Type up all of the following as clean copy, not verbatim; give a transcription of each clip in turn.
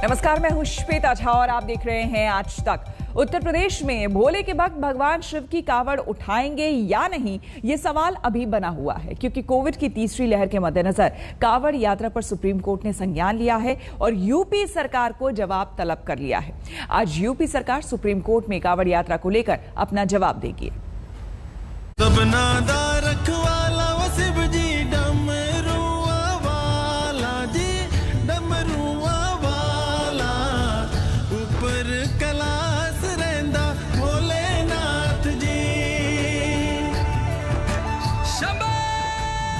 नमस्कार, मैं हूं श्वेता झा और आप देख रहे हैं आज तक। उत्तर प्रदेश में भोले के भक्त भगवान शिव की कावड़ उठाएंगे या नहीं, ये सवाल अभी बना हुआ है, क्योंकि कोविड की तीसरी लहर के मद्देनजर कावड़ यात्रा पर सुप्रीम कोर्ट ने संज्ञान लिया है और यूपी सरकार को जवाब तलब कर लिया है। आज यूपी सरकार सुप्रीम कोर्ट में कावड़ यात्रा को लेकर अपना जवाब देगी।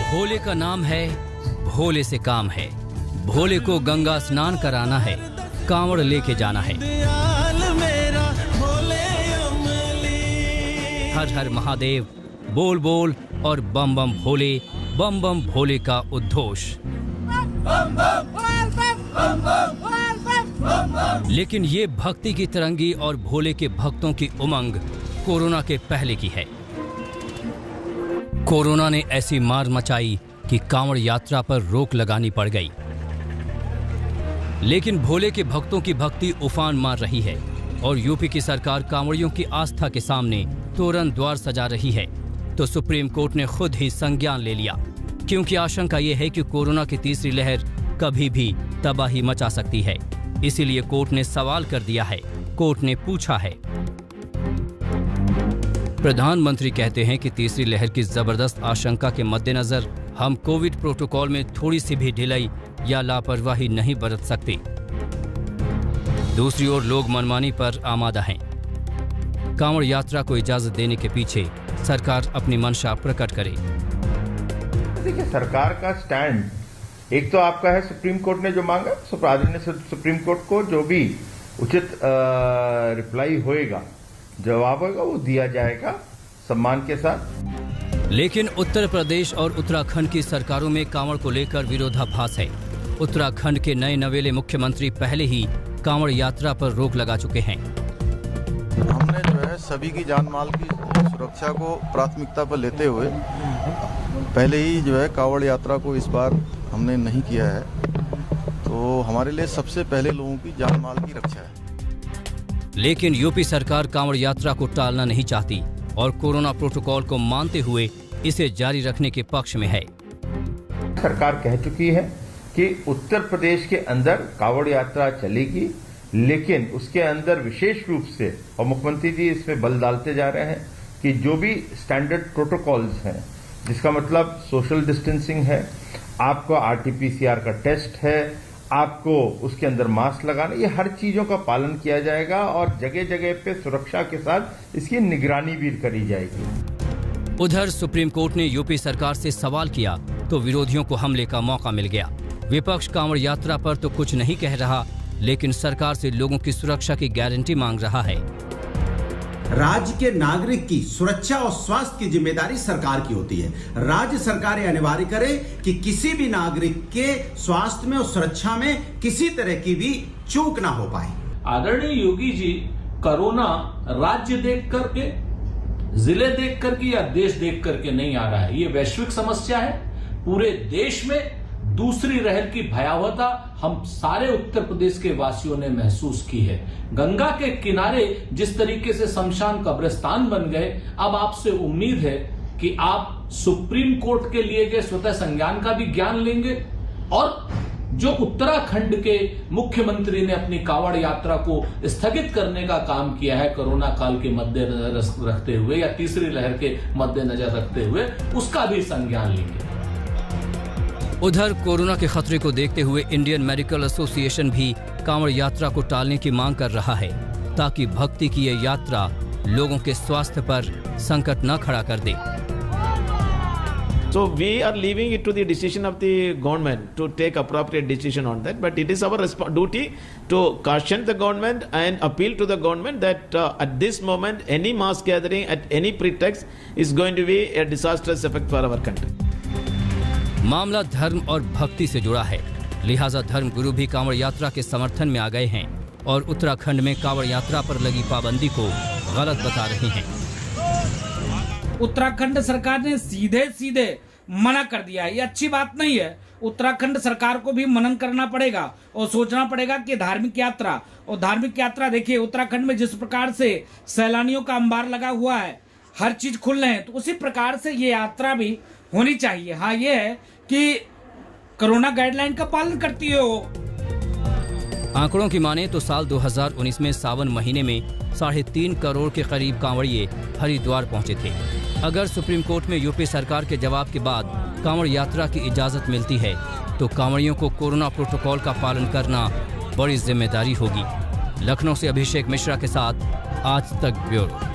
भोले का नाम है, भोले से काम है। भोले को गंगा स्नान कराना है, कांवड़ लेके जाना है। हर हर महादेव, बोल बोल और बम बम भोले का उद्घोष। लेकिन ये भक्ति की तरंगी और भोले के भक्तों की उमंग कोरोना के पहले की है। कोरोना ने ऐसी मार मचाई कि कांवड़ यात्रा पर रोक लगानी पड़ गई। लेकिन भोले के भक्तों की भक्ति उफान मार रही है और यूपी की सरकार कांवड़ियों की आस्था के सामने तोरण द्वार सजा रही है। तो सुप्रीम कोर्ट ने खुद ही संज्ञान ले लिया, क्योंकि आशंका ये है कि कोरोना की तीसरी लहर कभी भी तबाही मचा सकती है। इसीलिए कोर्ट ने सवाल कर दिया है। कोर्ट ने पूछा है, प्रधानमंत्री कहते हैं कि तीसरी लहर की जबरदस्त आशंका के मद्देनजर हम कोविड प्रोटोकॉल में थोड़ी सी भी ढिलाई या लापरवाही नहीं बरत सकते। दूसरी ओर लोग मनमानी पर आमादा हैं। कांवड़ यात्रा को इजाजत देने के पीछे सरकार अपनी मंशा प्रकट करे। देखिए, सरकार का स्टैंड एक तो आपका है, सुप्रीम कोर्ट ने जो मांगा, सुप्रीम कोर्ट को जो भी उचित रिप्लाई होएगा, जवाब होगा, वो दिया जाएगा सम्मान के साथ। लेकिन उत्तर प्रदेश और उत्तराखंड की सरकारों में कांवड़ को लेकर विरोधाभास है। उत्तराखंड के नए नवेले मुख्यमंत्री पहले ही कांवड़ यात्रा पर रोक लगा चुके हैं। हमने जो है सभी की जान माल की सुरक्षा को प्राथमिकता पर लेते हुए पहले ही जो है कांवड़ यात्रा को इस बार हमने नहीं किया है। तो हमारे लिए सबसे पहले लोगों की जान माल की रक्षा है। लेकिन यूपी सरकार कांवड़ यात्रा को टालना नहीं चाहती और कोरोना प्रोटोकॉल को मानते हुए इसे जारी रखने के पक्ष में है। सरकार कह चुकी है कि उत्तर प्रदेश के अंदर कांवड़ यात्रा चलेगी, लेकिन उसके अंदर विशेष रूप से, और मुख्यमंत्री जी इसमें बल डालते जा रहे हैं कि जो भी स्टैंडर्ड प्रोटोकॉल्स हैं, जिसका मतलब सोशल डिस्टेंसिंग है, आपको आरटीपीसीआर का टेस्ट है, आपको उसके अंदर मास्क लगाना, ये हर चीजों का पालन किया जाएगा और जगह जगह पे सुरक्षा के साथ इसकी निगरानी भी करी जाएगी। उधर सुप्रीम कोर्ट ने यूपी सरकार से सवाल किया तो विरोधियों को हमले का मौका मिल गया। विपक्ष कांवड़ यात्रा पर तो कुछ नहीं कह रहा, लेकिन सरकार से लोगों की सुरक्षा की गारंटी मांग रहा है। राज्य के नागरिक की सुरक्षा और स्वास्थ्य की जिम्मेदारी सरकार की होती है। राज्य सरकार ये अनिवार्य करे कि किसी भी नागरिक के स्वास्थ्य में और सुरक्षा में किसी तरह की भी चूक ना हो पाए। आदरणीय योगी जी, कोरोना राज्य देख करके, जिले देख करके या देश देख करके नहीं आ रहा है। ये वैश्विक समस्या है। पूरे देश में दूसरी लहर की भयावहता हम सारे उत्तर प्रदेश के वासियों ने महसूस की है। गंगा के किनारे जिस तरीके से शमशान कब्रिस्तान बन गए, अब आपसे उम्मीद है कि आप सुप्रीम कोर्ट के लिए गए स्वतः संज्ञान का भी ज्ञान लेंगे। और जो उत्तराखंड के मुख्यमंत्री ने अपनी कांवड़ यात्रा को स्थगित करने का काम किया है कोरोना काल के मद्देनजर रखते हुए या तीसरी लहर के मद्देनजर रखते हुए, उसका भी संज्ञान लेंगे। उधर कोरोना के खतरे को देखते हुए इंडियन मेडिकल एसोसिएशन भी कांवड़ यात्रा को टालने की मांग कर रहा है, ताकि भक्ति की यह यात्रा लोगों के स्वास्थ्य पर संकट न खड़ा कर दे। So we are leaving it to the decision of the government to take appropriate decision on that. But it is our duty to caution the government and appeal to the government that at this moment any mass gathering at any pretext is going to be a disastrous effect for our country. मामला धर्म और भक्ति से जुड़ा है, लिहाजा धर्म गुरु भी कांवड़ यात्रा के समर्थन में आ गए हैं और उत्तराखंड में कांवड़ यात्रा पर लगी पाबंदी को गलत बता रहे हैं। उत्तराखंड सरकार ने सीधे सीधे मना कर दिया है। ये अच्छी बात नहीं है। उत्तराखंड सरकार को भी मनन करना पड़ेगा और सोचना पड़ेगा कि धार्मिक यात्रा देखिए, उत्तराखंड में जिस प्रकार से सैलानियों का अंबार लगा हुआ है, हर चीज खुल रहे हैं, तो उसी प्रकार से ये यात्रा भी होनी चाहिए। हाँ, ये है कि कोरोना गाइडलाइन का पालन करती है वो। आंकड़ों की माने तो साल 2019 में सावन महीने में 3.5 करोड़ के करीब कांवड़िए हरिद्वार पहुंचे थे। अगर सुप्रीम कोर्ट में यूपी सरकार के जवाब के बाद कांवड़ यात्रा की इजाजत मिलती है तो कांवड़ियों को कोरोना प्रोटोकॉल का पालन करना बड़ी जिम्मेदारी होगी। लखनऊ से अभिषेक मिश्रा के साथ आज तक ब्यूरो।